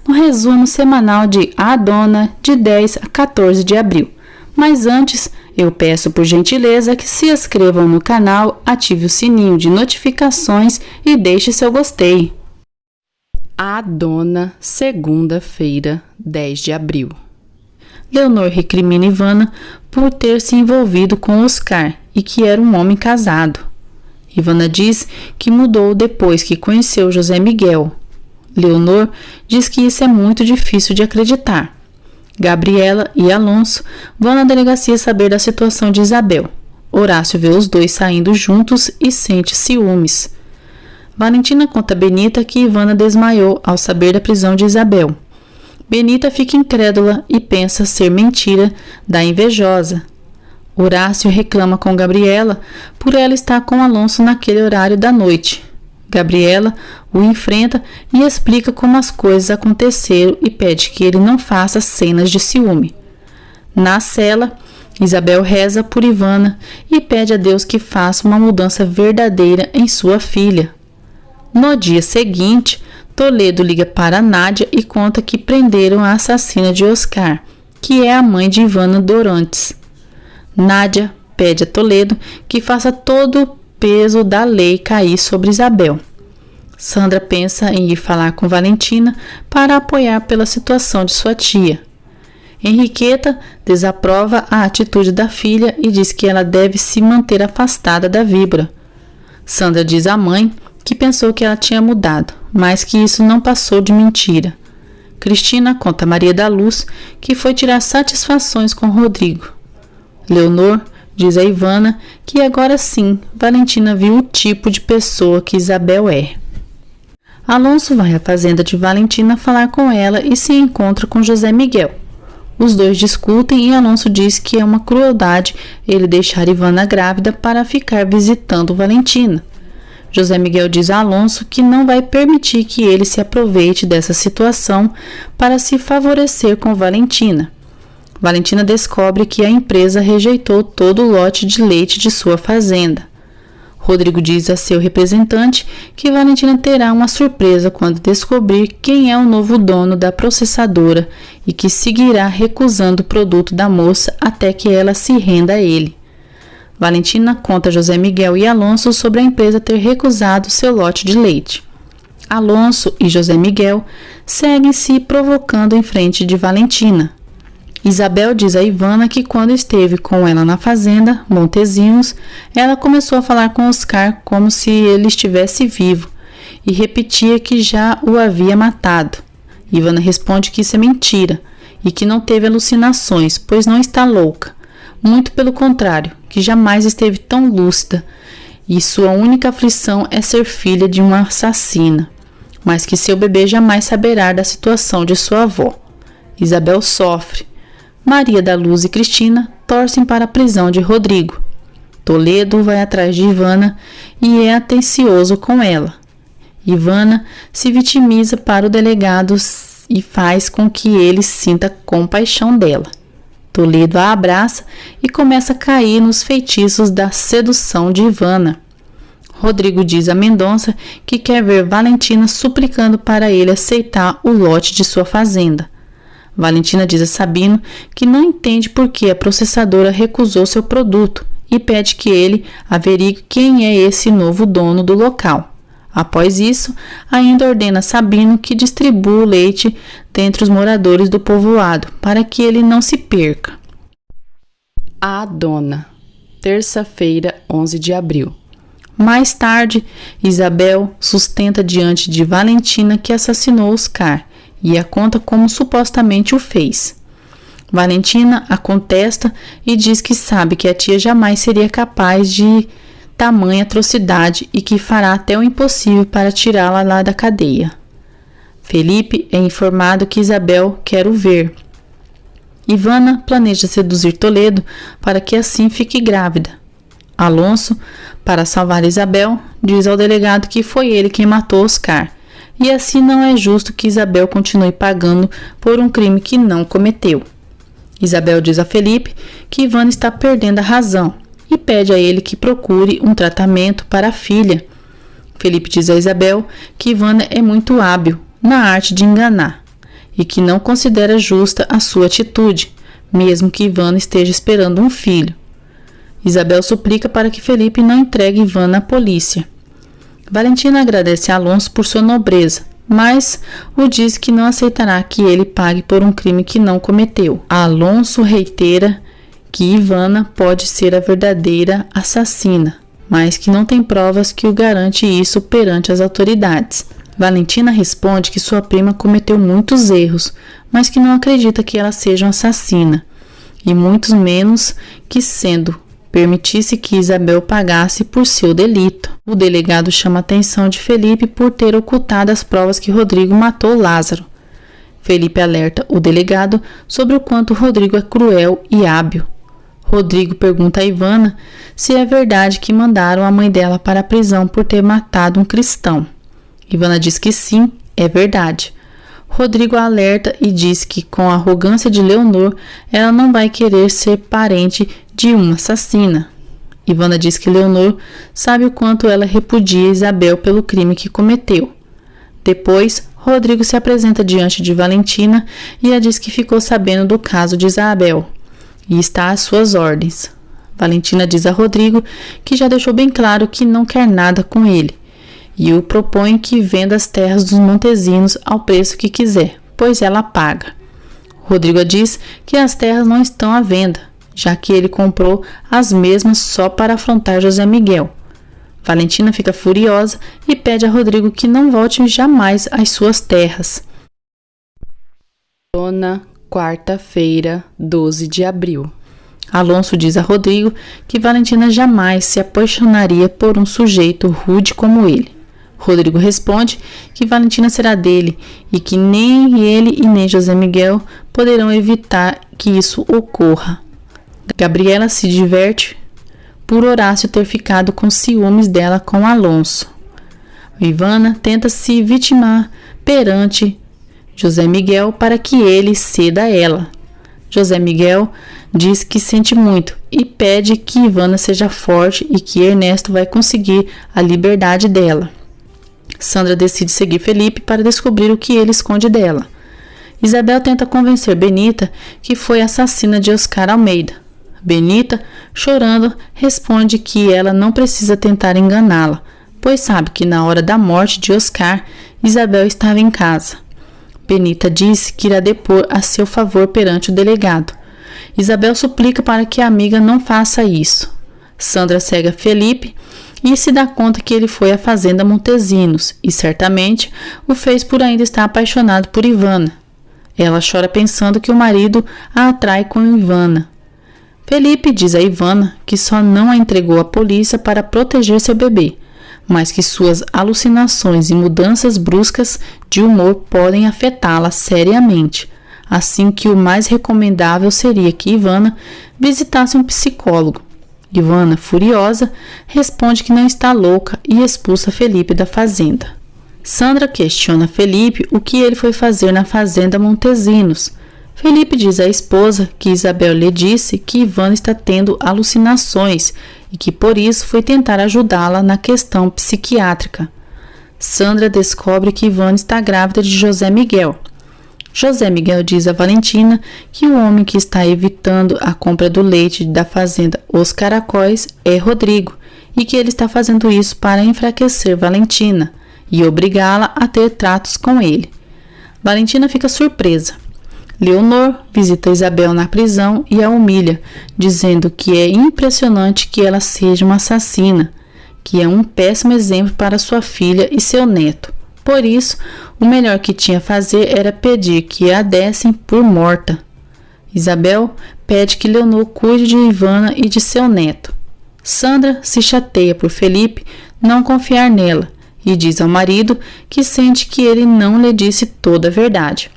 um resumo semanal de A Dona de 10 a 14 de abril. Mas antes, eu peço por gentileza que se inscrevam no canal, ative o sininho de notificações e deixe seu gostei. A Dona, segunda-feira, 10 de abril. Leonor recrimina Ivana por ter se envolvido com Oscar e que era um homem casado. Ivana diz que mudou depois que conheceu José Miguel. Leonor diz que isso é muito difícil de acreditar. Gabriela e Alonso vão na delegacia saber da situação de Isabel. Horácio vê os dois saindo juntos e sente ciúmes. Valentina conta a Benita que Ivana desmaiou ao saber da prisão de Isabel. Benita fica incrédula e pensa ser mentira da invejosa. Horácio reclama com Gabriela por ela estar com Alonso naquele horário da noite. Gabriela o enfrenta e explica como as coisas aconteceram e pede que ele não faça cenas de ciúme. Na cela, Isabel reza por Ivana e pede a Deus que faça uma mudança verdadeira em sua filha. No dia seguinte, Toledo liga para Nádia e conta que prenderam a assassina de Oscar, que é a mãe de Ivana Dorantes. Nádia pede a Toledo que faça todo o peso da lei cair sobre Isabel. Sandra pensa em ir falar com Valentina para apoiar pela situação de sua tia. Henriqueta desaprova a atitude da filha e diz que ela deve se manter afastada da víbora. Sandra diz à mãe que pensou que ela tinha mudado, mas que isso não passou de mentira. Cristina conta a Maria da Luz que foi tirar satisfações com Rodrigo. Leonor diz a Ivana que agora sim Valentina viu o tipo de pessoa que Isabel é. Alonso vai à fazenda de Valentina falar com ela e se encontra com José Miguel. Os dois discutem e Alonso diz que é uma crueldade ele deixar Ivana grávida para ficar visitando Valentina. José Miguel diz a Alonso que não vai permitir que ele se aproveite dessa situação para se favorecer com Valentina. Valentina descobre que a empresa rejeitou todo o lote de leite de sua fazenda. Rodrigo diz a seu representante que Valentina terá uma surpresa quando descobrir quem é o novo dono da processadora e que seguirá recusando o produto da moça até que ela se renda a ele. Valentina conta a José Miguel e Alonso sobre a empresa ter recusado seu lote de leite. Alonso e José Miguel seguem se provocando em frente de Valentina. Isabel diz a Ivana que quando esteve com ela na fazenda, Montezinhos, ela começou a falar com Oscar como se ele estivesse vivo e repetia que já o havia matado. Ivana responde que isso é mentira e que não teve alucinações, pois não está louca. Muito pelo contrário, que jamais esteve tão lúcida e sua única aflição é ser filha de uma assassina, mas que seu bebê jamais saberá da situação de sua avó. Isabel sofre. Maria da Luz e Cristina torcem para a prisão de Rodrigo. Toledo vai atrás de Ivana e é atencioso com ela. Ivana se vitimiza para o delegado e faz com que ele sinta compaixão dela. Toledo a abraça e começa a cair nos feitiços da sedução de Ivana. Rodrigo diz a Mendonça que quer ver Valentina suplicando para ele aceitar o lote de sua fazenda. Valentina diz a Sabino que não entende por que a processadora recusou seu produto e pede que ele averigue quem é esse novo dono do local. Após isso, ainda ordena a Sabino que distribua o leite dentre os moradores do povoado para que ele não se perca. A Dona, terça-feira, 11 de abril. Mais tarde, Isabel sustenta diante de Valentina que assassinou Oscar e a conta como supostamente o fez. Valentina a contesta e diz que sabe que a tia jamais seria capaz de tamanha atrocidade e que fará até o impossível para tirá-la lá da cadeia. Felipe é informado que Isabel quer o ver. Ivana planeja seduzir Toledo para que assim fique grávida. Alonso, para salvar Isabel, diz ao delegado que foi ele quem matou Oscar. E assim não é justo que Isabel continue pagando por um crime que não cometeu. Isabel diz a Felipe que Ivana está perdendo a razão e pede a ele que procure um tratamento para a filha. Felipe diz a Isabel que Ivana é muito hábil na arte de enganar e que não considera justa a sua atitude, mesmo que Ivana esteja esperando um filho. Isabel suplica para que Felipe não entregue Ivana à polícia. Valentina agradece a Alonso por sua nobreza, mas o diz que não aceitará que ele pague por um crime que não cometeu. Alonso reitera que Ivana pode ser a verdadeira assassina, mas que não tem provas que o garante isso perante as autoridades. Valentina responde que sua prima cometeu muitos erros, mas que não acredita que ela seja uma assassina, e muito menos que sendo permitisse que Isabel pagasse por seu delito. O delegado chama a atenção de Felipe por ter ocultado as provas que Rodrigo matou Lázaro. Felipe alerta o delegado sobre o quanto Rodrigo é cruel e hábil. Rodrigo pergunta a Ivana se é verdade que mandaram a mãe dela para a prisão por ter matado um cristão. Ivana diz que sim, é verdade. Rodrigo alerta e diz que, com a arrogância de Leonor, ela não vai querer ser parente de uma assassina. Ivana diz que Leonor sabe o quanto ela repudia Isabel pelo crime que cometeu. Depois, Rodrigo se apresenta diante de Valentina e a diz que ficou sabendo do caso de Isabel e está às suas ordens. Valentina diz a Rodrigo que já deixou bem claro que não quer nada com ele e o propõe que venda as terras dos Montesinos ao preço que quiser, pois ela paga. Rodrigo diz que as terras não estão à venda, já que ele comprou as mesmas só para afrontar José Miguel. Valentina fica furiosa e pede a Rodrigo que não volte jamais às suas terras. Quarta-feira, 12 de abril. Alonso diz a Rodrigo que Valentina jamais se apaixonaria por um sujeito rude como ele. Rodrigo responde que Valentina será dele e que nem ele e nem José Miguel poderão evitar que isso ocorra. Gabriela se diverte por Horácio ter ficado com ciúmes dela com Alonso. Ivana tenta se vitimar perante José Miguel para que ele ceda a ela. José Miguel diz que sente muito e pede que Ivana seja forte e que Ernesto vai conseguir a liberdade dela. Sandra decide seguir Felipe para descobrir o que ele esconde dela. Isabel tenta convencer Benita que foi a assassina de Oscar Almeida. Benita, chorando, responde que ela não precisa tentar enganá-la, pois sabe que na hora da morte de Oscar, Isabel estava em casa. Benita diz que irá depor a seu favor perante o delegado. Isabel suplica para que a amiga não faça isso. Sandra cega Felipe e se dá conta que ele foi à fazenda Montesinos e certamente o fez por ainda estar apaixonado por Ivana. Ela chora pensando que o marido a atrai com Ivana. Felipe diz a Ivana que só não a entregou à polícia para proteger seu bebê, mas que suas alucinações e mudanças bruscas de humor podem afetá-la seriamente, assim que o mais recomendável seria que Ivana visitasse um psicólogo. Ivana, furiosa, responde que não está louca e expulsa Felipe da fazenda. Sandra questiona Felipe o que ele foi fazer na fazenda Montesinos. Felipe diz à esposa que Isabel lhe disse que Ivana está tendo alucinações e que por isso foi tentar ajudá-la na questão psiquiátrica. Sandra descobre que Ivana está grávida de José Miguel. José Miguel diz a Valentina que o homem que está evitando a compra do leite da fazenda Os Caracóis é Rodrigo e que ele está fazendo isso para enfraquecer Valentina e obrigá-la a ter tratos com ele. Valentina fica surpresa. Leonor visita Isabel na prisão e a humilha, dizendo que é impressionante que ela seja uma assassina, que é um péssimo exemplo para sua filha e seu neto. Por isso, o melhor que tinha a fazer era pedir que a dessem por morta. Isabel pede que Leonor cuide de Ivana e de seu neto. Sandra se chateia por Felipe não confiar nela e diz ao marido que sente que ele não lhe disse toda a verdade.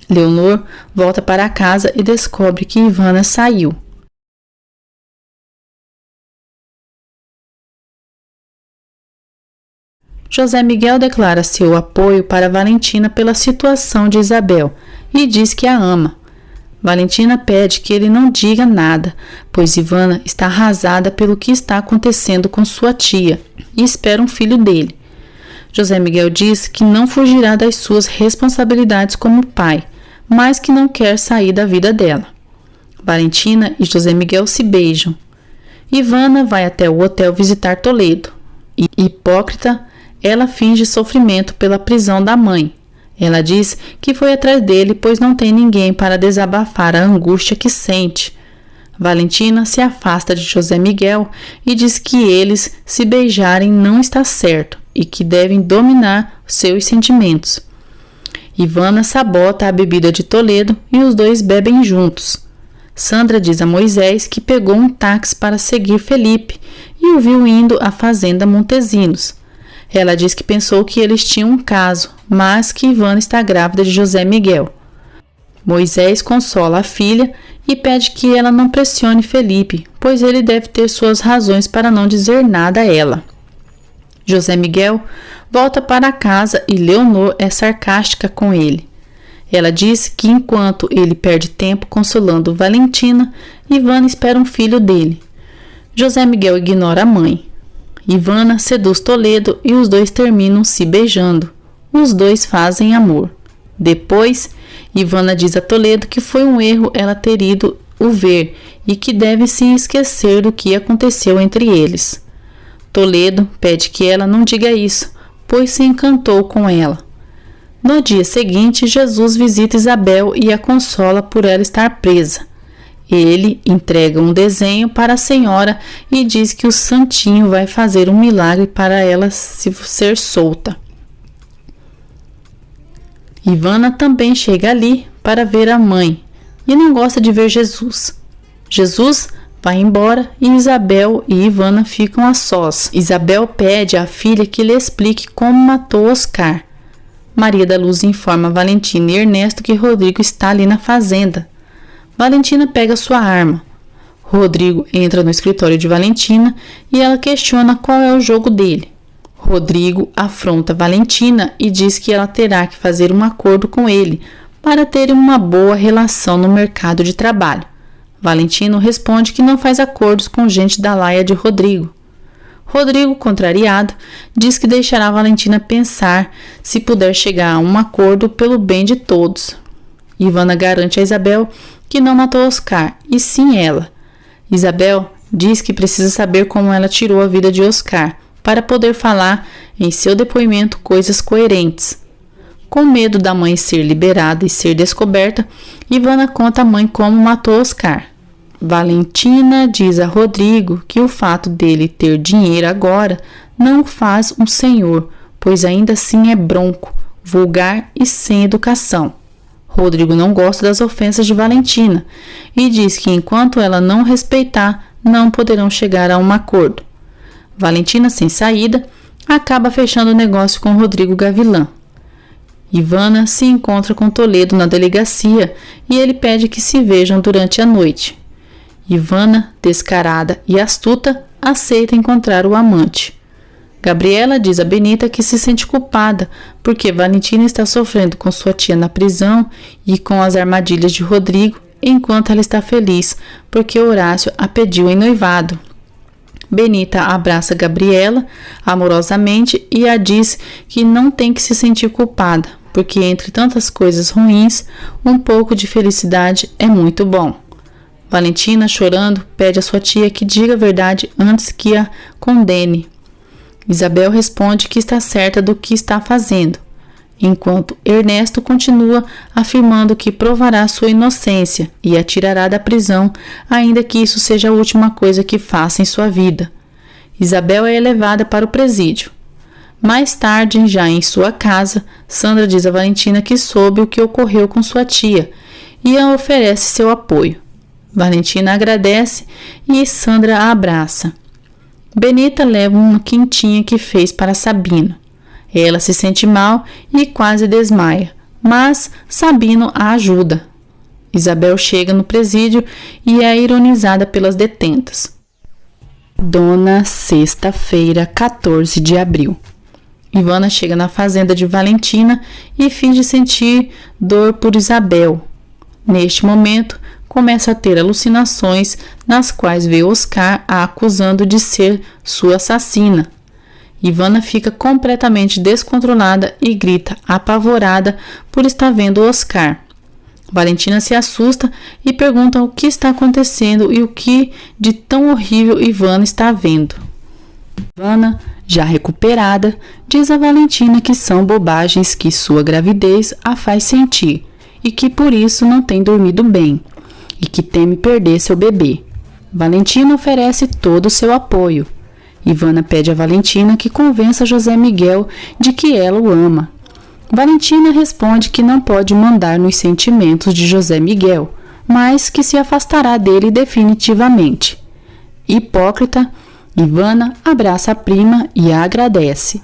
Leonor volta para casa e descobre que Ivana saiu. José Miguel declara seu apoio para Valentina pela situação de Isabel e diz que a ama. Valentina pede que ele não diga nada, pois Ivana está arrasada pelo que está acontecendo com sua tia e espera um filho dele. José Miguel diz que não fugirá das suas responsabilidades como pai, mas que não quer sair da vida dela. Valentina e José Miguel se beijam. Ivana vai até o hotel visitar Toledo. E, hipócrita, ela finge sofrimento pela prisão da mãe. Ela diz que foi atrás dele pois não tem ninguém para desabafar a angústia que sente. Valentina se afasta de José Miguel e diz que eles se beijarem não está certo e que devem dominar seus sentimentos. Ivana sabota a bebida de Toledo e os dois bebem juntos. Sandra diz a Moisés que pegou um táxi para seguir Felipe e o viu indo à fazenda Montesinos. Ela diz que pensou que eles tinham um caso, mas que Ivana está grávida de José Miguel. Moisés consola a filha e pede que ela não pressione Felipe, pois ele deve ter suas razões para não dizer nada a ela. José Miguel volta para casa e Leonor é sarcástica com ele. Ela diz que enquanto ele perde tempo consolando Valentina, Ivana espera um filho dele. José Miguel ignora a mãe. Ivana seduz Toledo e os dois terminam se beijando. Os dois fazem amor. Depois, Ivana diz a Toledo que foi um erro ela ter ido o ver e que deve se esquecer do que aconteceu entre eles. Toledo pede que ela não diga isso, pois se encantou com ela. No dia seguinte, Jesus visita Isabel e a consola por ela estar presa. Ele entrega um desenho para a senhora e diz que o santinho vai fazer um milagre para ela ser solta. Ivana também chega ali para ver a mãe e não gosta de ver Jesus. Jesus vai embora e Isabel e Ivana ficam a sós. Isabel pede à filha que lhe explique como matou Oscar. Maria da Luz informa Valentina e Ernesto que Rodrigo está ali na fazenda. Valentina pega sua arma. Rodrigo entra no escritório de Valentina e ela questiona qual é o jogo dele. Rodrigo afronta Valentina e diz que ela terá que fazer um acordo com ele para ter uma boa relação no mercado de trabalho. Valentino responde que não faz acordos com gente da laia de Rodrigo. Rodrigo, contrariado, diz que deixará Valentina pensar se puder chegar a um acordo pelo bem de todos. Ivana garante a Isabel que não matou Oscar, e sim ela. Isabel diz que precisa saber como ela tirou a vida de Oscar, para poder falar em seu depoimento coisas coerentes. Com medo da mãe ser liberada e ser descoberta, Ivana conta à mãe como matou Oscar. Valentina diz a Rodrigo que o fato dele ter dinheiro agora não o faz um senhor, pois ainda assim é bronco, vulgar e sem educação. Rodrigo não gosta das ofensas de Valentina e diz que enquanto ela não respeitar, não poderão chegar a um acordo. Valentina, sem saída, acaba fechando o negócio com Rodrigo Gavilã. Ivana se encontra com Toledo na delegacia e ele pede que se vejam durante a noite. Ivana, descarada e astuta, aceita encontrar o amante. Gabriela diz a Benita que se sente culpada porque Valentina está sofrendo com sua tia na prisão e com as armadilhas de Rodrigo, enquanto ela está feliz porque Horácio a pediu em noivado. Benita abraça Gabriela amorosamente e a diz que não tem que se sentir culpada, porque entre tantas coisas ruins, um pouco de felicidade é muito bom. Valentina, chorando, pede à sua tia que diga a verdade antes que a condene. Isabel responde que está certa do que está fazendo, enquanto Ernesto continua afirmando que provará sua inocência e a tirará da prisão, ainda que isso seja a última coisa que faça em sua vida. Isabel é levada para o presídio. Mais tarde, já em sua casa, Sandra diz a Valentina que soube o que ocorreu com sua tia e a oferece seu apoio. Valentina agradece e Sandra a abraça. Benita leva uma quentinha que fez para Sabino. Ela se sente mal e quase desmaia, mas Sabino a ajuda. Isabel chega no presídio e é ironizada pelas detentas. Dona Sexta-feira, 14 de abril. Ivana chega na fazenda de Valentina e finge sentir dor por Isabel. Neste momento, começa a ter alucinações nas quais vê Oscar a acusando de ser sua assassina. Ivana fica completamente descontrolada e grita apavorada por estar vendo Oscar. Valentina se assusta e pergunta o que está acontecendo e o que de tão horrível Ivana está vendo. Ivana, já recuperada, diz a Valentina que são bobagens que sua gravidez a faz sentir e que por isso não tem dormido bem e que teme perder seu bebê. Valentina oferece todo o seu apoio. Ivana pede a Valentina que convença José Miguel de que ela o ama. Valentina responde que não pode mandar nos sentimentos de José Miguel, mas que se afastará dele definitivamente. Hipócrita, Ivana abraça a prima e a agradece.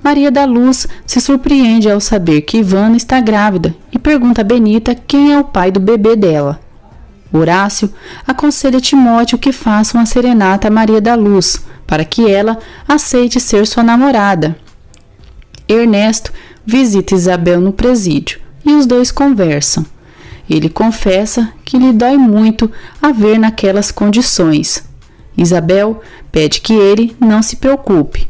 Maria da Luz se surpreende ao saber que Ivana está grávida e pergunta a Benita quem é o pai do bebê dela. Horácio aconselha Timóteo que faça uma serenata a Maria da Luz, para que ela aceite ser sua namorada. Ernesto visita Isabel no presídio e os dois conversam. Ele confessa que lhe dói muito a ver naquelas condições. Isabel pede que ele não se preocupe.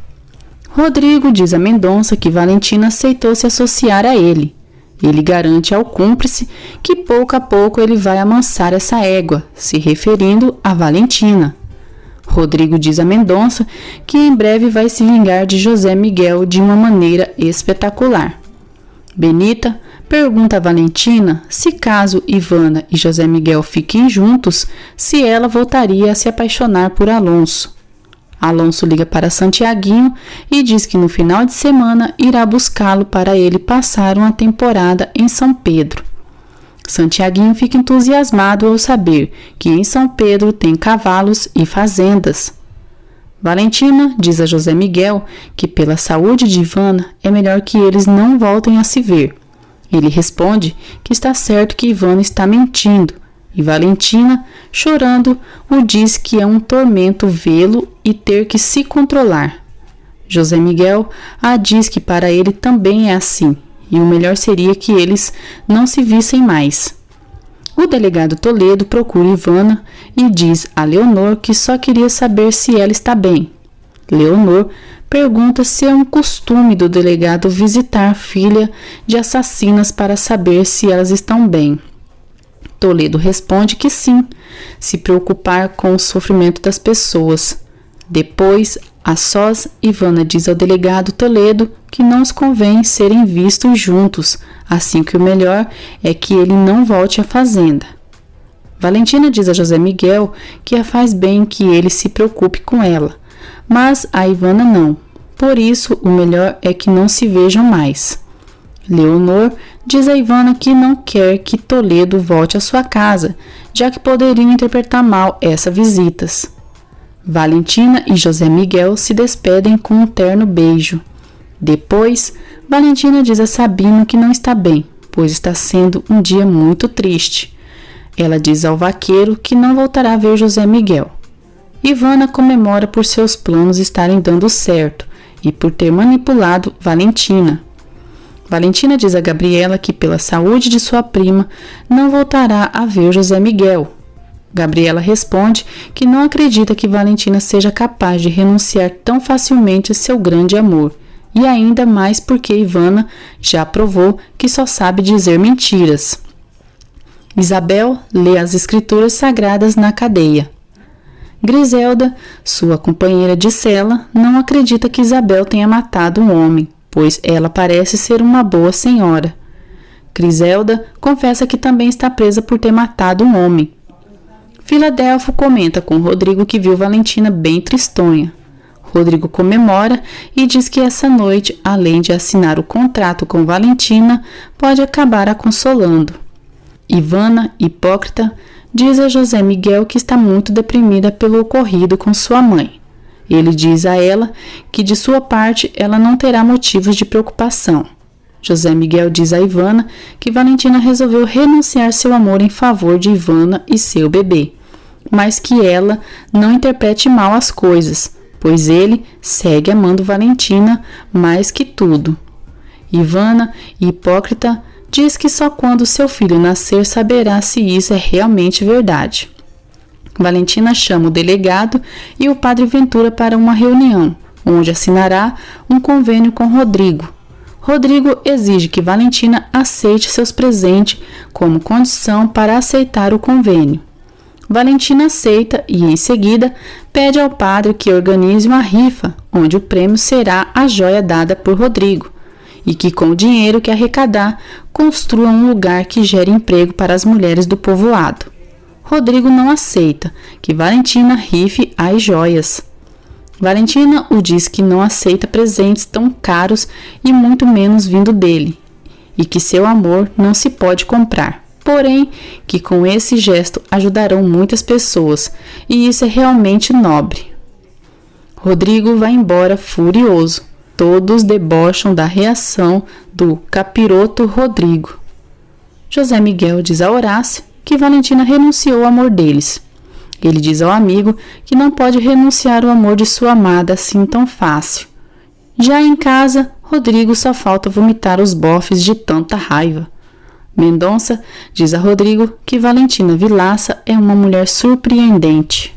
Rodrigo diz a Mendonça que Valentina aceitou se associar a ele. Ele garante ao cúmplice que pouco a pouco ele vai amansar essa égua, se referindo a Valentina. Rodrigo diz a Mendonça que em breve vai se vingar de José Miguel de uma maneira espetacular. Benita pergunta a Valentina se caso Ivana e José Miguel fiquem juntos, se ela voltaria a se apaixonar por Alonso. Alonso liga para Santiaguinho e diz que no final de semana irá buscá-lo para ele passar uma temporada em São Pedro. Santiaguinho fica entusiasmado ao saber que em São Pedro tem cavalos e fazendas. Valentina diz a José Miguel que pela saúde de Ivana é melhor que eles não voltem a se ver. Ele responde que está certo que Ivana está mentindo e Valentina, chorando, o diz que é um tormento vê-lo e ter que se controlar. José Miguel a diz que para ele também é assim e o melhor seria que eles não se vissem mais. O delegado Toledo procura Ivana e diz a Leonor que só queria saber se ela está bem. Leonor pergunta se é um costume do delegado visitar filha de assassinas para saber se elas estão bem. Toledo responde que sim, se preocupar com o sofrimento das pessoas. Depois, a sós, Ivana diz ao delegado Toledo que não os convém serem vistos juntos, assim que o melhor é que ele não volte à fazenda. Valentina diz a José Miguel que a faz bem que ele se preocupe com ela, mas a Ivana não. Por isso, o melhor é que não se vejam mais. Leonor diz a Ivana que não quer que Toledo volte à sua casa, já que poderiam interpretar mal essas visitas. Valentina e José Miguel se despedem com um terno beijo. Depois, Valentina diz a Sabino que não está bem, pois está sendo um dia muito triste. Ela diz ao vaqueiro que não voltará a ver José Miguel. Ivana comemora por seus planos estarem dando certo e por ter manipulado Valentina. Valentina diz a Gabriela que pela saúde de sua prima não voltará a ver José Miguel. Gabriela responde que não acredita que Valentina seja capaz de renunciar tão facilmente a seu grande amor, e ainda mais porque Ivana já provou que só sabe dizer mentiras. Isabel lê as escrituras sagradas na cadeia. Griselda, sua companheira de cela, não acredita que Isabel tenha matado um homem, pois ela parece ser uma boa senhora. Griselda confessa que também está presa por ter matado um homem. Filadelfo comenta com Rodrigo que viu Valentina bem tristonha. Rodrigo comemora e diz que essa noite, além de assinar o contrato com Valentina, pode acabar a consolando. Ivana, hipócrita, diz a José Miguel que está muito deprimida pelo ocorrido com sua mãe. Ele diz a ela que de sua parte ela não terá motivos de preocupação. José Miguel diz a Ivana que Valentina resolveu renunciar seu amor em favor de Ivana e seu bebê, mas que ela não interprete mal as coisas, pois ele segue amando Valentina mais que tudo. Ivana, hipócrita, diz que só quando seu filho nascer saberá se isso é realmente verdade. Valentina chama o delegado e o padre Ventura para uma reunião, onde assinará um convênio com Rodrigo. Rodrigo exige que Valentina aceite seus presentes como condição para aceitar o convênio. Valentina aceita e, em seguida, pede ao padre que organize uma rifa, onde o prêmio será a joia dada por Rodrigo, e que, com o dinheiro que arrecadar, construa um lugar que gere emprego para as mulheres do povoado. Rodrigo não aceita que Valentina rife as joias. Valentina o diz que não aceita presentes tão caros e muito menos vindo dele, e que seu amor não se pode comprar. Porém, que com esse gesto ajudarão muitas pessoas, e isso é realmente nobre. Rodrigo vai embora furioso. Todos debocham da reação do capiroto Rodrigo. José Miguel diz a Horácio que Valentina renunciou ao amor deles. Ele diz ao amigo que não pode renunciar ao amor de sua amada assim tão fácil. Já em casa, Rodrigo só falta vomitar os bofes de tanta raiva. Mendonça diz a Rodrigo que Valentina Vilaça é uma mulher surpreendente.